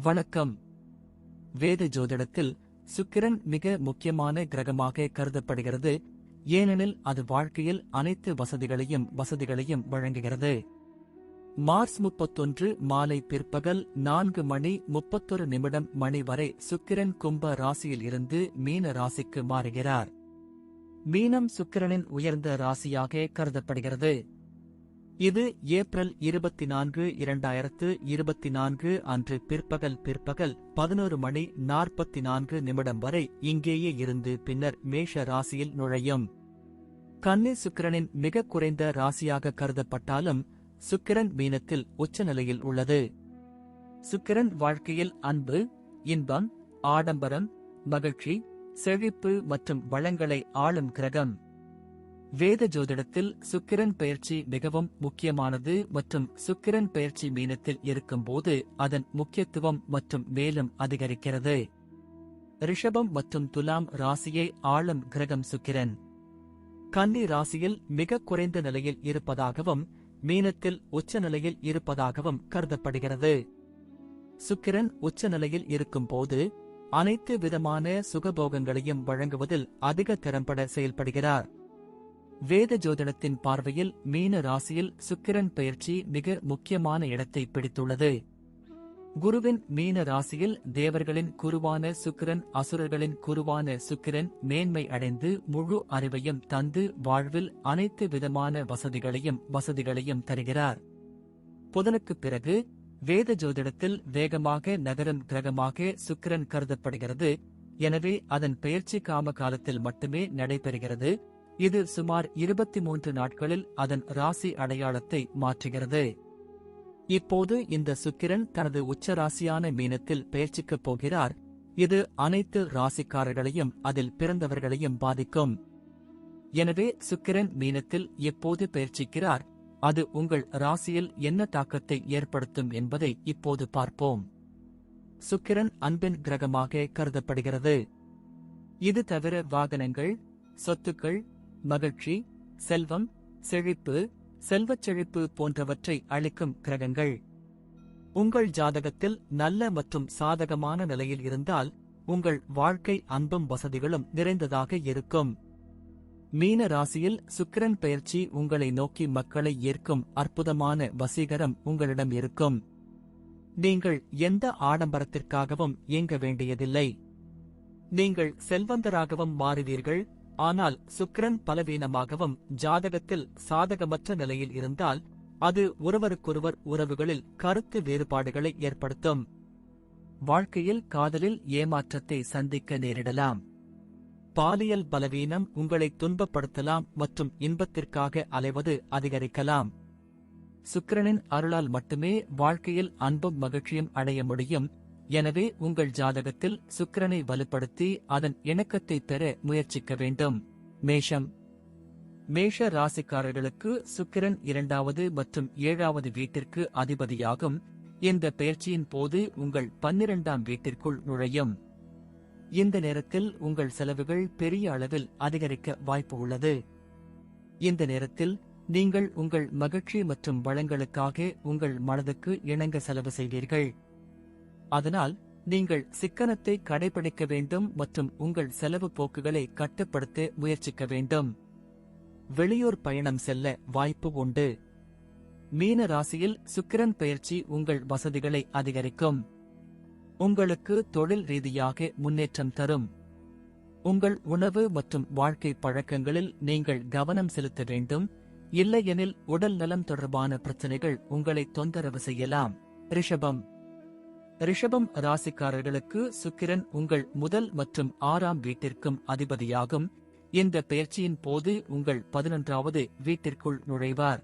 வணக்கம். வேத ஜோதிடத்தில் சுக்கிரன் மிக முக்கியமான கிரகமாக கருதப்படுகிறது. ஏனெனில் அது வாழ்க்கையில் அனைத்து வசதிகளையும் வழங்குகிறது. மார்ச் 31 மாலை பிற்பகல் 4:31 மணி வரை சுக்கிரன் கும்ப ராசியில் இருந்து மீன ராசிக்கு மாறுகிறார். மீனம் சுக்கிரனின் உயர்ந்த ராசியாக கருதப்படுகிறது. இது ஏப்ரல் 24, 2024 அன்று பிற்பகல் 11:44 வரை இங்கேயே இருந்து பின்னர் மேஷ ராசியில் நுழையும். கன்னி சுக்கிரனின் மிக குறைந்த ராசியாக கருதப்பட்டாலும் சுக்கிரன் மீனத்தில் உச்சநிலையில் உள்ளது. சுக்கிரன் வாழ்க்கையில் அன்பு, இன்பம், ஆடம்பரம், மகிழ்ச்சி, செழிப்பு மற்றும் வளங்களை ஆளும் கிரகம். வேத ஜோதிடத்தில் சுக்கிரன் பெயர்ச்சி மிகவும் முக்கியமானது மற்றும் சுக்கிரன் பெயர்ச்சி மீனத்தில் இருக்கும்போது அதன் முக்கியத்துவம் மற்றும் மேலும் அதிகரிக்கிறது. ரிஷபம் மற்றும் துலாம் ராசியை ஆளும் கிரகம் சுக்கிரன். கன்னி ராசியில் மிக குறைந்த நிலையில் இருப்பதாகவும் மீனத்தில் உச்ச நிலையில் இருப்பதாகவும் கருதப்படுகிறது. சுக்கிரன் உச்ச நிலையில் இருக்கும்போது அனைத்து விதமான சுகபோகங்களையும் வழங்குவதில் அதிக திறம்பட செயல்படுகிறார். வேத ஜோதிடத்தின் பார்வையில் மீன ராசியில் சுக்கிரன் பெயர்ச்சி மிக முக்கியமான இடத்தை பிடித்துள்ளது. குருவின் மீன ராசியில் தேவர்களின் குருவான சுக்கிரன் அசுரர்களின் குருவான சுக்கிரன் மேன்மை அடைந்து முழு அறிவையும் தந்து வாழ்வில் அனைத்து விதமான வசதிகளையும் தருகிறார். புதனுக்குப் பிறகு வேத ஜோதிடத்தில் வேகமாக நகரும் கிரகமாக சுக்கிரன் கருதப்படுகிறது. எனவே அதன் பெயர்ச்சி காம காலத்தில் மட்டுமே நடைபெறுகிறது. இது சுமார் 23 நாட்களில் அதன் ராசி அடையாளத்தை மாற்றுகிறது. இப்போது இந்த சுக்கிரன் தனது உச்ச ராசியான மீனத்தில் பெயர்ச்சிக்கப் போகிறார். இது அனைத்து ராசிக்காரர்களையும் அதில் பிறந்தவர்களையும் பாதிக்கும். எனவே சுக்கிரன் மீனத்தில் எப்போது பெயர்ச்சிக்கிறார், அது உங்கள் ராசியில் என்ன தாக்கத்தை ஏற்படுத்தும் என்பதை இப்போது பார்ப்போம். சுக்கிரன் அன்பின் கிரகமாக கருதப்படுகிறது. இது தவிர வாகனங்கள், சொத்துக்கள், மகிழ்ச்சி, செல்வம், செழிப்பு, செல்வச் செழிப்பு போன்றவற்றை அளிக்கும் கிரகங்கள். உங்கள் ஜாதகத்தில் நல்ல மற்றும் சாதகமான நிலையில் இருந்தால் உங்கள் வாழ்க்கை அன்பும் வசதிகளும் நிறைந்ததாக இருக்கும். மீன ராசியில் சுக்கிரன் பெயர்ச்சி உங்களை நோக்கி மக்களை ஈர்க்கும் அற்புதமான வசீகரம் உங்களிடம் இருக்கும். நீங்கள் எந்த ஆடம்பரத்திற்காகவும் ஏங்க வேண்டியதில்லை. நீங்கள் செல்வந்தராகவும் மாறுவீர்கள். ஆனால் சுக்கிரன் பலவீனமாகவும் ஜாதகத்தில் சாதகமற்ற நிலையில் இருந்தால் அது ஒருவருக்கொருவர் உறவுகளில் கருத்து வேறுபாடுகளை ஏற்படுத்தும். வாழ்க்கையில் காதலில் ஏமாற்றத்தை சந்திக்க நேரிடலாம். பாலியல் பலவீனம் உங்களை துன்பப்படுத்தலாம் மற்றும் இன்பத்திற்காக அலைவது அதிகரிக்கலாம். சுக்கிரனின் அருளால் மட்டுமே வாழ்க்கையில் அன்பும் மகிழ்ச்சியும் அடைய முடியும். எனவே உங்கள் ஜாதகத்தில் சுக்கிரனை வலுப்படுத்தி அதன் இணக்கத்தை பெற முயற்சிக்க வேண்டும். மேஷம். மேஷ ராசிக்காரர்களுக்கு சுக்கிரன் 2வது மற்றும் 7வது வீட்டிற்கு அதிபதியாகும். இந்த பெயர்ச்சியின் போது உங்கள் 12ஆம் வீட்டிற்குள் நுழையும். இந்த நேரத்தில் உங்கள் செலவுகள் பெரிய அளவில் அதிகரிக்க வாய்ப்பு உள்ளது. இந்த நேரத்தில் நீங்கள் உங்கள் மகிழ்ச்சி மற்றும் வளங்களுக்காக உங்கள் மனதுக்கு இணங்க செலவு செய்வீர்கள். அதனால் நீங்கள் சிக்கனத்தை கடைபிடிக்க வேண்டும் மற்றும் உங்கள் செலவு போக்குகளை கட்டுப்படுத்த முயற்சிக்க வேண்டும். வெளியூர் பயணம் செல்ல வாய்ப்பு உண்டு. மீன ராசியில் சுக்கிரன் பெயர்ச்சி உங்கள் வசதிகளை அதிகரிக்கும். உங்களுக்கு தொழில் ரீதியாக முன்னேற்றம் தரும். உங்கள் உணவு மற்றும் வாழ்க்கை பழக்கங்களில் நீங்கள் கவனம் செலுத்த வேண்டும். இல்லையெனில் உடல் நலம் தொடர்பான பிரச்சனைகள் உங்களை தொந்தரவு செய்யலாம். ரிஷபம். ரிஷபம் ராசிக்காரர்களுக்கு சுக்கிரன் உங்கள் முதல் மற்றும் 6ஆம் வீட்டிற்கும் அதிபதியாகும். இந்த பெயர்ச்சியின் போது உங்கள் 11வது வீட்டிற்குள் நுழைவார்.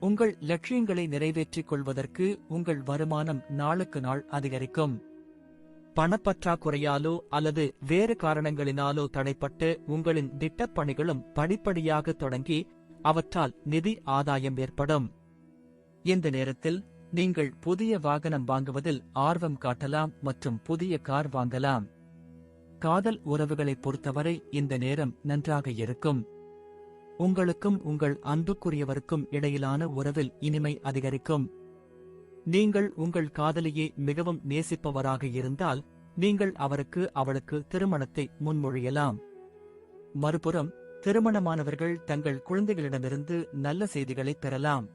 உங்கள் லட்சியங்களை நிறைவேற்றிக் கொள்வதற்கு உங்கள் வருமானம் நாளுக்கு நாள் அதிகரிக்கும். பணப்பற்றாக்குறையாலோ அல்லது வேறு காரணங்களினாலோ தடைப்பட்டு உங்களின் திட்டப்பணிகளும் படிப்படியாக தொடங்கி அவற்றால் நிதி ஆதாயம் ஏற்படும். இந்த நேரத்தில் நீங்கள் புதிய வாகனம் வாங்குவதில் ஆர்வம் காட்டலாம் மற்றும் புதிய கார் வாங்கலாம். காதல் உறவுகளை பொறுத்தவரை இந்த நேரம் நன்றாக இருக்கும். உங்களுக்கும் உங்கள் அன்புக்குரியவருக்கும் இடையிலான உறவில் இனிமை அதிகரிக்கும். நீங்கள் உங்கள் காதலியை மிகவும் நேசிப்பவராக இருந்தால் நீங்கள் அவளுக்கு திருமணத்தை முன்மொழியலாம். மறுபுறம் திருமணமானவர்கள் தங்கள் குழந்தைகளிடமிருந்து நல்ல செய்திகளை பெறலாம்.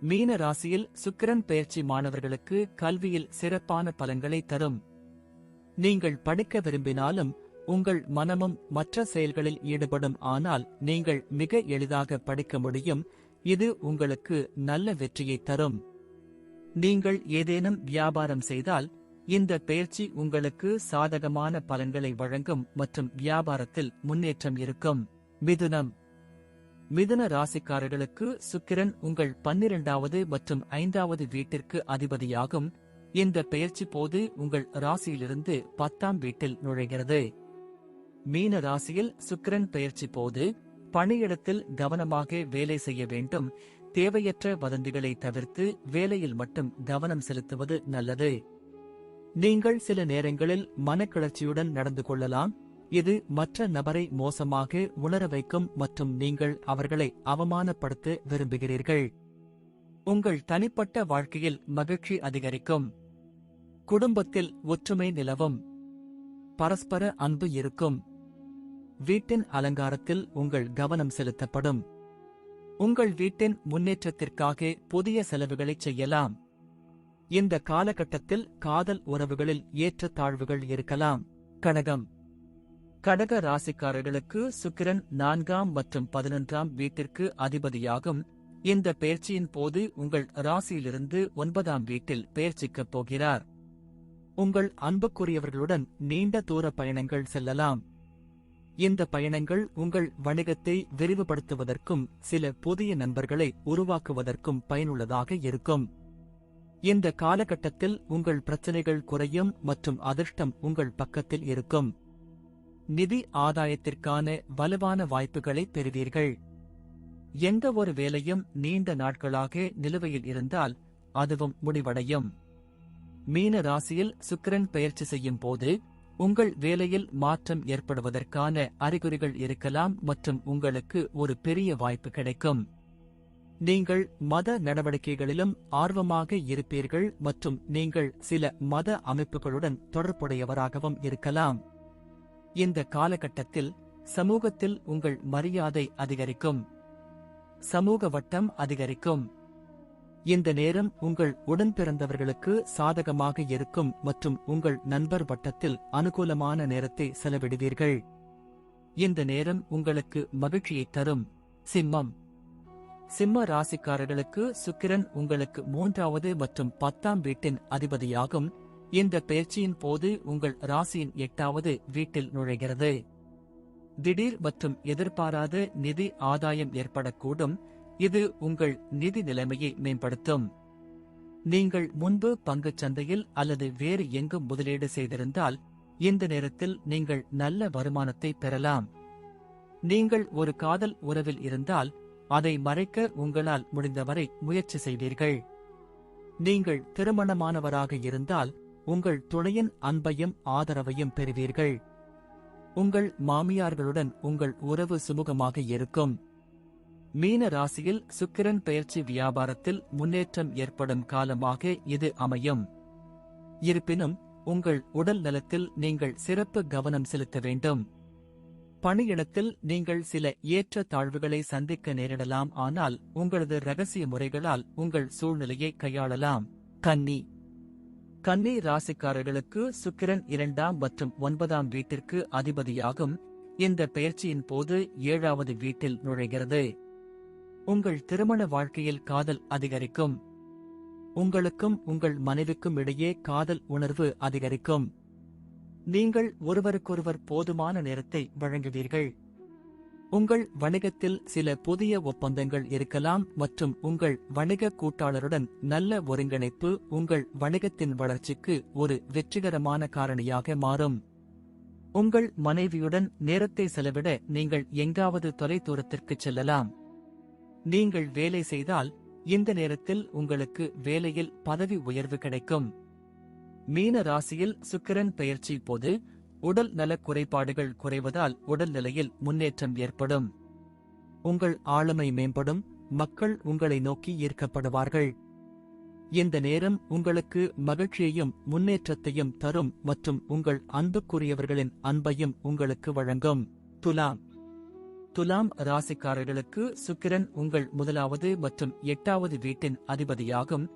மீன ராசியில் சுக்கிரன் பெயர்ச்சி மாணவர்களுக்கு கல்வியில் சிறப்பான பலன்களை தரும். நீங்கள் படிக்க விரும்பினாலும் உங்கள் மனமும் மற்ற செயல்களில் ஈடுபடும். ஆனால் நீங்கள் மிக எளிதாக படிக்க முடியும். இது உங்களுக்கு நல்ல வெற்றியை தரும். நீங்கள் ஏதேனும் வியாபாரம் செய்தால் இந்த பெயர்ச்சி உங்களுக்கு சாதகமான பலன்களை வழங்கும் மற்றும் வியாபாரத்தில் முன்னேற்றம் இருக்கும். மிதுனம். மிதுன ராசிக்காரர்களுக்கு சுக்கிரன் உங்கள் 12வது மற்றும் 5வது வீட்டிற்கு அதிபதியாகும். இந்த பெயர்ச்சி போது உங்கள் ராசியிலிருந்து 10ஆம் வீட்டில் நுழைகிறது. மீன ராசியில் சுக்கிரன் பெயர்ச்சி போது பணியிடத்தில் கவனமாக வேலை செய்ய வேண்டும். தேவையற்ற வதந்திகளை தவிர்த்து வேலையில் மட்டும் கவனம் செலுத்துவது நல்லது. நீங்கள் சில நேரங்களில் மனக்கிளர்ச்சியுடன் நடந்து கொள்ளலாம். இது மற்ற நபரை மோசமாக உணர வைக்கும் மற்றும் நீங்கள் அவர்களை அவமானப்படுத்த விரும்புகிறீர்கள். உங்கள் தனிப்பட்ட வாழ்க்கையில் மகிழ்ச்சி அதிகரிக்கும். குடும்பத்தில் ஒற்றுமை நிலவும். பரஸ்பர அன்பு இருக்கும். வீட்டின் அலங்காரத்தில் உங்கள் கவனம் செலுத்தப்படும். உங்கள் வீட்டின் முன்னேற்றத்திற்காக புதிய செலவுகளை செய்யலாம். இந்த காலகட்டத்தில் காதல் உறவுகளில் ஏற்றத்தாழ்வுகள் இருக்கலாம். கடகம். கடக ராசிக்காரர்களுக்கு சுக்கிரன் 4ஆம் மற்றும் 11ஆம் வீட்டிற்கு அதிபதியாகும். இந்த பெயர்ச்சியின் போது உங்கள் ராசியிலிருந்து 9ஆம் வீட்டில் பெயர்ச்சிக்கப் போகிறார். உங்கள் அன்புக்குரியவர்களுடன் நீண்ட தூர பயணங்கள் செல்லலாம். இந்த பயணங்கள் உங்கள் வணிகத்தை விரிவுபடுத்துவதற்கும் சில புதிய நண்பர்களை உருவாக்குவதற்கும் பயனுள்ளதாக இருக்கும். இந்த காலகட்டத்தில் உங்கள் பிரச்சனைகள் குறையும் மற்றும் அதிர்ஷ்டம் உங்கள் பக்கத்தில் இருக்கும். நிதி ஆதாயத்திற்கான வலுவான வாய்ப்புகளை பெறுவீர்கள். எந்த ஒரு வேலையும் நீண்ட நாட்களாக நிலுவையில் இருந்தால் அதுவும் முடிவடையும். மீன ராசியில் சுக்கிரன் பெயர்ச்சி செய்யும் போது உங்கள் வேலையில் மாற்றம் ஏற்படுவதற்கான அறிகுறிகள் இருக்கலாம் மற்றும் உங்களுக்கு ஒரு பெரிய வாய்ப்பு கிடைக்கும். நீங்கள் மத நடவடிக்கைகளிலும் ஆர்வமாக இருப்பீர்கள் மற்றும் நீங்கள் சில மத அமைப்புகளுடன் தொடர்புடையவராகவும் இருக்கலாம். இந்த காலகட்டத்தில் சமூகத்தில் உங்கள் மரியாதை அதிகரிக்கும். சமூக வட்டம் அதிகரிக்கும். இந்த நேரம் உங்கள் உடன்பிறந்தவர்களுக்கு சாதகமாக இருக்கும் மற்றும் உங்கள் நண்பர் வட்டத்தில் அனுகூலமான நேரத்தை செலவிடுவீர்கள். இந்த நேரம் உங்களுக்கு மகிழ்ச்சியை தரும். சிம்மம். சிம்ம ராசிக்காரர்களுக்கு சுக்கிரன் உங்களுக்கு 3வது மற்றும் 10ஆம் வீட்டின் அதிபதியாகும். இந்த பெயர்ச்சியின் போது உங்கள் ராசியின் 8வது வீட்டில் நுழைகிறது. திடீர் மற்றும் எதிர்பாராத நிதி ஆதாயம் ஏற்படக்கூடும். இது உங்கள் நிதி நிலைமையை மேம்படுத்தும். நீங்கள் முன்பு பங்குச் சந்தையில் அல்லது வேறு எங்கும் முதலீடு செய்திருந்தால் இந்த நேரத்தில் நீங்கள் நல்ல வருமானத்தை பெறலாம். நீங்கள் ஒரு காதல் உறவில் இருந்தால் அதை மறைக்க உங்களால் முடிந்தவரை முயற்சி செய்வீர்கள். நீங்கள் திருமணமானவராக இருந்தால் உங்கள் துணையின் அன்பையும் ஆதரவையும் பெறுவீர்கள். உங்கள் மாமியார்களுடன் உங்கள் உறவு சுமூகமாக இருக்கும். மீன ராசியில் சுக்கிரன் பெயர்ச்சி வியாபாரத்தில் முன்னேற்றம் ஏற்படும் காலமாக இது அமையும். இருப்பினும் உங்கள் உடல் நலத்தில் நீங்கள் சிறப்பு கவனம் செலுத்த வேண்டும். பணியிடத்தில் நீங்கள் சில ஏற்ற தாழ்வுகளை சந்திக்க நேரிடலாம். ஆனால் உங்களது இரகசிய முறைகளால் உங்கள் சூழ்நிலையை கையாளலாம். கன்னி. கன்னி ராசிக்காரர்களுக்கு சுக்கிரன் 2ஆம் மற்றும் 9ஆம் வீட்டிற்கு அதிபதியாகும். இந்த பெயர்ச்சியின் போது 7வது வீட்டில் நுழைகிறது. உங்கள் திருமண வாழ்க்கையில் காதல் அதிகரிக்கும். உங்களுக்கும் உங்கள் மனைவிக்கும் இடையே காதல் உணர்வு அதிகரிக்கும். நீங்கள் ஒருவருக்கொருவர் போதுமான நேரத்தை வழங்குவீர்கள். உங்கள் வணிகத்தில் சில புதிய ஒப்பந்தங்கள் இருக்கலாம் மற்றும் உங்கள் வணிக கூட்டாளருடன் நல்ல ஒருங்கிணைப்பு உங்கள் வணிகத்தின் வளர்ச்சிக்கு ஒரு வெற்றிகரமான காரணியாக மாறும். உங்கள் மனைவியுடன் நேரத்தை செலவிட நீங்கள் எங்காவது தொலைதூரத்திற்கு செல்லலாம். நீங்கள் வேலை செய்தால் இந்த நேரத்தில் உங்களுக்கு வேலையில் பதவி உயர்வு கிடைக்கும். மீன ராசியில் சுக்கிரன் பெயர்ச்சி போது உடல் நலக் குறைபாடுகள் குறைவதால் உடல்நிலையில் முன்னேற்றம் ஏற்படும். உங்கள் ஆளுமை மேம்படும். மக்கள் உங்களை நோக்கி ஈர்க்கப்படுவார்கள். இந்த நேரம் உங்களுக்கு மகிழ்ச்சியையும் முன்னேற்றத்தையும் தரும் மற்றும் உங்கள் அன்புக்குரியவர்களின் அன்பையும் உங்களுக்கு வழங்கும். துலாம் ராசிக்காரர்களுக்கு சுக்கிரன் உங்கள் முதலாவது மற்றும் 8வது வீட்டின் அதிபதியாகும்.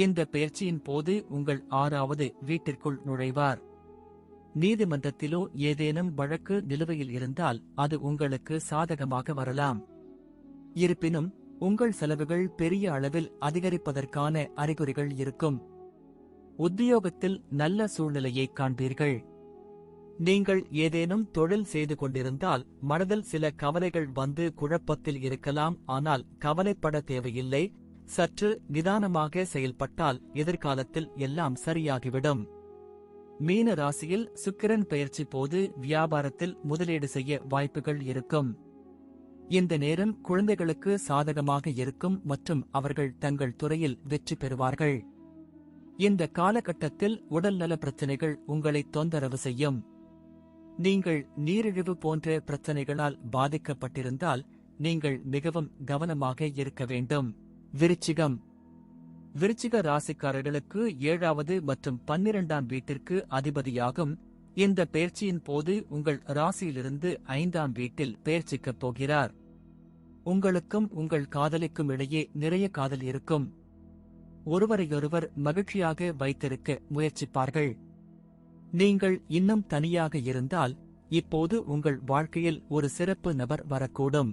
இந்த பெயர்ச்சியின் போது உங்கள் 6வது வீட்டிற்குள் நுழைவார். நீதிமன்றத்திலோ ஏதேனும் வழக்கு நிலுவையில் இருந்தால் அது உங்களுக்கு சாதகமாக வரலாம். இருப்பினும் உங்கள் செலவுகள் பெரிய அளவில் அதிகரிப்பதற்கான அறிகுறிகள் இருக்கும். உத்தியோகத்தில் நல்ல சூழ்நிலையை காண்பீர்கள். நீங்கள் ஏதேனும் தொழில் செய்து கொண்டிருந்தால் மனதில் சில கவலைகள் வந்து குழப்பத்தில் இருக்கலாம். ஆனால் கவலைப்பட தேவையில்லை. சற்று நிதானமாக செயல்பட்டால் எதிர்காலத்தில் எல்லாம் சரியாகிவிடும். மீன ராசியில் சுக்கிரன் பெயர்ச்சி போது வியாபாரத்தில் முதலீடு செய்ய வாய்ப்புகள் இருக்கும். இந்த நேரம் குழந்தைகளுக்கு சாதகமாக இருக்கும் மற்றும் அவர்கள் தங்கள் துறையில் வெற்றி பெறுவார்கள். இந்த காலகட்டத்தில் உடல்நல பிரச்சினைகள் உங்களை தொந்தரவு செய்யும். நீங்கள் நீரிழிவு போன்ற பிரச்சனைகளால் பாதிக்கப்பட்டிருந்தால் நீங்கள் மிகவும் கவனமாக இருக்க வேண்டும். விருச்சிக ராசிக்காரர்களுக்கு 7வது மற்றும் 12ஆம் வீட்டிற்கு அதிபதியாகும். இந்த பெயர்ச்சியின் போது உங்கள் ராசியிலிருந்து 5ஆம் வீட்டில் பெயர்ச்சிக்கப் போகிறார். உங்களுக்கும் உங்கள் காதலிக்கும் இடையே நிறைய காதல் இருக்கும். ஒருவரையொருவர் மகிழ்ச்சியாக வைத்திருக்க முயற்சிப்பார்கள். நீங்கள் இன்னும் தனியாக இருந்தால் இப்போது உங்கள் வாழ்க்கையில் ஒரு சிறப்பு நபர் வரக்கூடும்.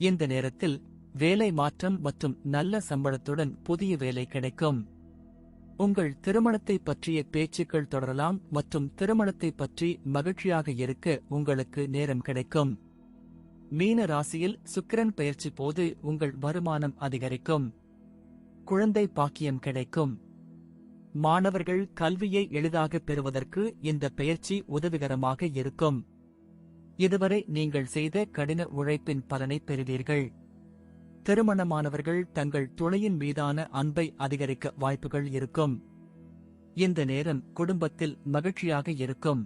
இந்த நேரத்தில் வேலை மாற்றம் மற்றும் நல்ல சம்பளத்துடன் புதிய வேலை கிடைக்கும். உங்கள் திருமணத்தை பற்றிய பேச்சுக்கள் தொடரலாம் மற்றும் திருமணத்தை பற்றி மகிழ்ச்சியாக இருக்க உங்களுக்கு நேரம் கிடைக்கும். மீன ராசியில் சுக்கிரன் பெயர்ச்சி போது உங்கள் வருமானம் அதிகரிக்கும். குழந்தை பாக்கியம் கிடைக்கும். மாணவர்கள் கல்வியை எளிதாக பெறுவதற்கு இந்த பெயர்ச்சி உதவிகரமாக இருக்கும். இதுவரை நீங்கள் செய்த கடின உழைப்பின் பலனை பெறுவீர்கள். திருமணமானவர்கள் தங்கள் துணையின் மீதான அன்பை அதிகரிக்க வாய்ப்புகள் இருக்கும். இந்த நேரம் குடும்பத்தில் மகிழ்ச்சியாக இருக்கும்.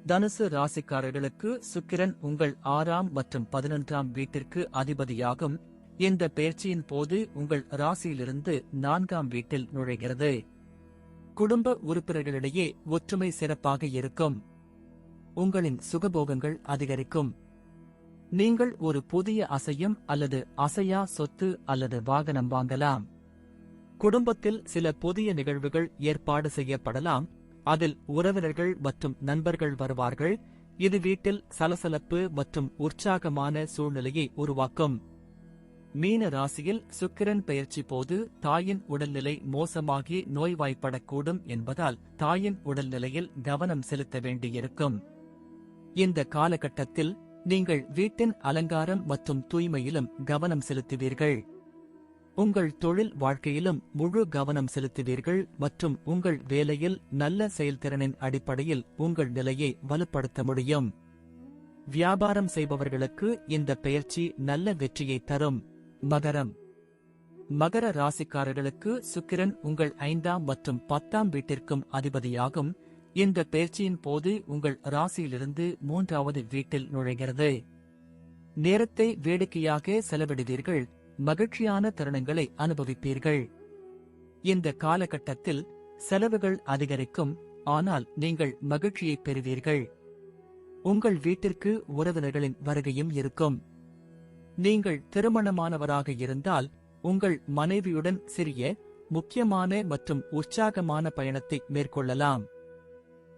தனுசு ராசிக்காரர்களுக்கு சுக்கிரன் உங்கள் 6ஆம் மற்றும் 11ஆம் வீட்டிற்கு அதிபதியாகும். இந்த பெயர்ச்சியின் போது உங்கள் ராசியிலிருந்து 4ஆம் வீட்டில் நுழைகிறது. குடும்ப உறுப்பினர்களிடையே ஒற்றுமை சிறப்பாக இருக்கும். உங்களின் சுகபோகங்கள் அதிகரிக்கும். நீங்கள் ஒரு புதிய அசையும் அல்லது அசையா சொத்து அல்லது வாகனம் வாங்கலாம். குடும்பத்தில் சில புதிய நிகழ்வுகள் ஏற்பாடு செய்யப்படலாம். அதில் உறவினர்கள் மற்றும் நண்பர்கள் வருவார்கள். இது வீட்டில் சலசலப்பு மற்றும் உற்சாகமான சூழ்நிலையை உருவாக்கும். மீன ராசியில் சுக்கிரன் பெயர்ச்சி போது தாயின் உடல்நிலை மோசமாகி நோய்வாய்ப்படக்கூடும் என்பதால் தாயின் உடல்நிலையில் கவனம் செலுத்த வேண்டியிருக்கும். இந்த காலகட்டத்தில் நீங்கள் வீட்டின் அலங்காரம் மற்றும் தூய்மையிலும் கவனம் செலுத்துவீர்கள். உங்கள் தொழில் வாழ்க்கையிலும் முழு கவனம் செலுத்துவீர்கள் மற்றும் உங்கள் வேலையில் நல்ல செயல்திறனின் அடிப்படையில் உங்கள் நிலையை வலுப்படுத்த முடியும். வியாபாரம் செய்பவர்களுக்கு இந்த பெயர்ச்சி நல்ல வெற்றியை தரும். மகர ராசிக்காரர்களுக்கு சுக்கிரன் உங்கள் 5ஆம் மற்றும் 10ஆம் வீட்டிற்கும் அதிபதியாகும். இந்த பெயர்ச்சியின் போது உங்கள் ராசியிலிருந்து 3வது வீட்டில் நுழைகிறது. நேரத்தை வேடிக்கையாக செலவிடுவீர்கள். மகிழ்ச்சியான தருணங்களை அனுபவிப்பீர்கள். இந்த காலகட்டத்தில் செலவுகள் அதிகரிக்கும். ஆனால் நீங்கள் மகிழ்ச்சியை பெறுவீர்கள். உங்கள் வீட்டிற்கு உறவினர்களின் வருகையும் இருக்கும். நீங்கள் திருமணமானவராக இருந்தால் உங்கள் மனைவியுடன் சிறிய முக்கியமான மற்றும் உற்சாகமான பயணத்தை மேற்கொள்ளலாம்.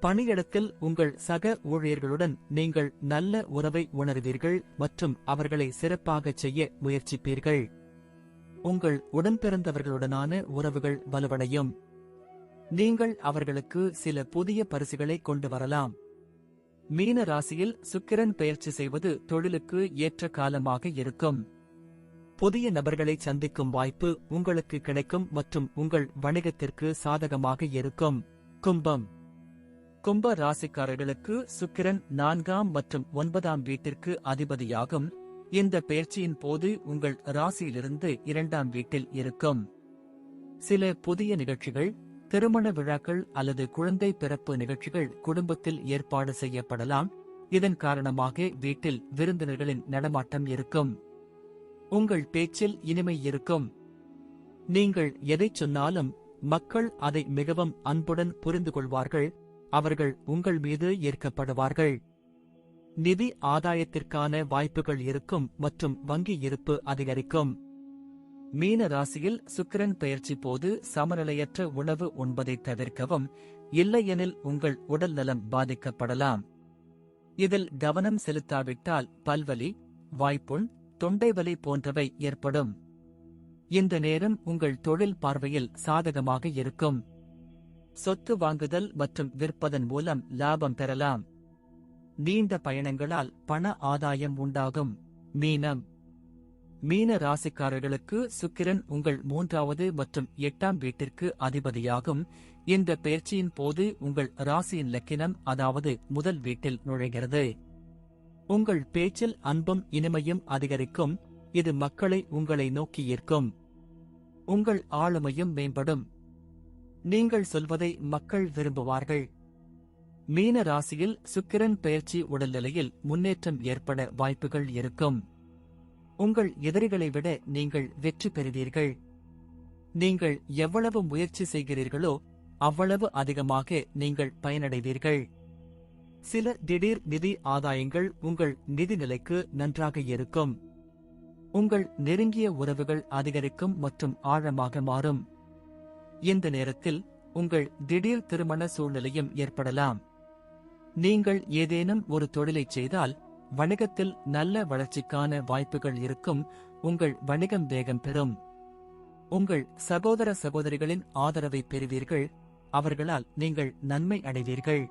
பணியிடத்தில் உங்கள் சக ஊழியர்களுடன் நீங்கள் நல்ல உறவை உணர்வீர்கள் மற்றும் அவர்களை சிறப்பாகச் செய்ய முயற்சிப்பீர்கள். உங்கள் உடன்பிறந்தவர்களுடனான உறவுகள் வலுவடையும். நீங்கள் அவர்களுக்கு சில புதிய பரிசுகளை கொண்டு வரலாம். மீன ராசியில் சுக்கிரன் பெயர்ச்சி செய்வது தொழிலுக்கு ஏற்ற காலமாக இருக்கும். புதிய நபர்களை சந்திக்கும் வாய்ப்பு உங்களுக்கு கிடைக்கும் மற்றும் உங்கள் வணிகத்திற்கு சாதகமாக இருக்கும். கும்ப ராசிக்காரர்களுக்கு சுக்கிரன் 4ஆம் மற்றும் 9ஆம் வீட்டிற்கு அதிபதியாகும். இந்த பெயர்ச்சியின் போது உங்கள் ராசியிலிருந்து 2ஆம் வீட்டில் இருக்கும். சில புதிய நிகழ்ச்சிகள், திருமண விழாக்கள் அல்லது குழந்தை பிறப்பு நிகழ்ச்சிகள் குடும்பத்தில் ஏற்பாடு செய்யப்படலாம். இதன் காரணமாக வீட்டில் விருந்தினர்களின் நடமாட்டம் இருக்கும். உங்கள் பேச்சில் இனிமை இருக்கும். நீங்கள் எதைச் சொன்னாலும் மக்கள் அதை மிகவும் அன்புடன் புரிந்து கொள்வார்கள். அவர்கள் உங்கள் மீது ஈர்க்கப்படுவார்கள். நிதி ஆதாயத்திற்கான வாய்ப்புகள் இருக்கும் மற்றும் வங்கி இருப்பு அதிகரிக்கும். மீன ராசியில் சுக்கிரன் பெயர்ச்சி போது சமநிலையற்ற உணவு உண்பதை தவிர்க்கவும், இல்லையெனில் உங்கள் உடல் நலம் பாதிக்கப்படலாம். இதில் கவனம் செலுத்தாவிட்டால் பல்வலி, வாய்ப்புண், தொண்டைவலி போன்றவை ஏற்படும். இந்த நேரம் உங்கள் தொழில் பார்வையில் சாதகமாக இருக்கும். சொத்து வாங்குதல் மற்றும் விற்பதன் மூலம் லாபம் பெறலாம். நீண்ட பயணங்களால் பண ஆதாயம் உண்டாகும். மீனம். மீன ராசிக்காரர்களுக்கு சுக்கிரன் உங்கள் 3வது மற்றும் 8ஆம் வீட்டிற்கு அதிபதியாகும். இந்த பெயர்ச்சியின் போது உங்கள் ராசியின் லக்கினம், அதாவது முதல் வீட்டில் நுழைகிறது. உங்கள் பேச்சில் அன்பும் இனிமையும் அதிகரிக்கும். இது மக்களை உங்களை நோக்கி ஈர்க்கும். உங்கள் ஆளுமையும் மேம்படும். நீங்கள் சொல்வதை மக்கள் விரும்புவார்கள். மீன ராசியில் சுக்கிரன் பெயர்ச்சி உடல்நிலையில் முன்னேற்றம் ஏற்பட வாய்ப்புகள் இருக்கும். உங்கள் எதிரிகளை விட நீங்கள் வெற்றி பெறுவீர்கள். நீங்கள் எவ்வளவு முயற்சி செய்கிறீர்களோ அவ்வளவு அதிகமாக நீங்கள் பயனடைவீர்கள். சில திடீர் நிதி ஆதாயங்கள் உங்கள் நிதி நிலைக்கு நன்றாக இருக்கும். உங்கள் நெருங்கிய உறவுகள் அதிகரிக்கும் மற்றும் ஆழமாக மாறும். இந்த நேரத்தில் உங்கள் திடீர் திருமண சூழ்நிலையும் ஏற்படலாம். நீங்கள் ஏதேனும் ஒரு தொழிலைச் செய்தால் வணிகத்தில் நல்ல வளர்ச்சிக்கான வாய்ப்புகள் இருக்கும். உங்கள் வணிகம் வேகம் பெறும். உங்கள் சகோதர சகோதரிகளின் ஆதரவை பெறுவீர்கள். அவர்களால் நீங்கள் நன்மை அடைவீர்கள்.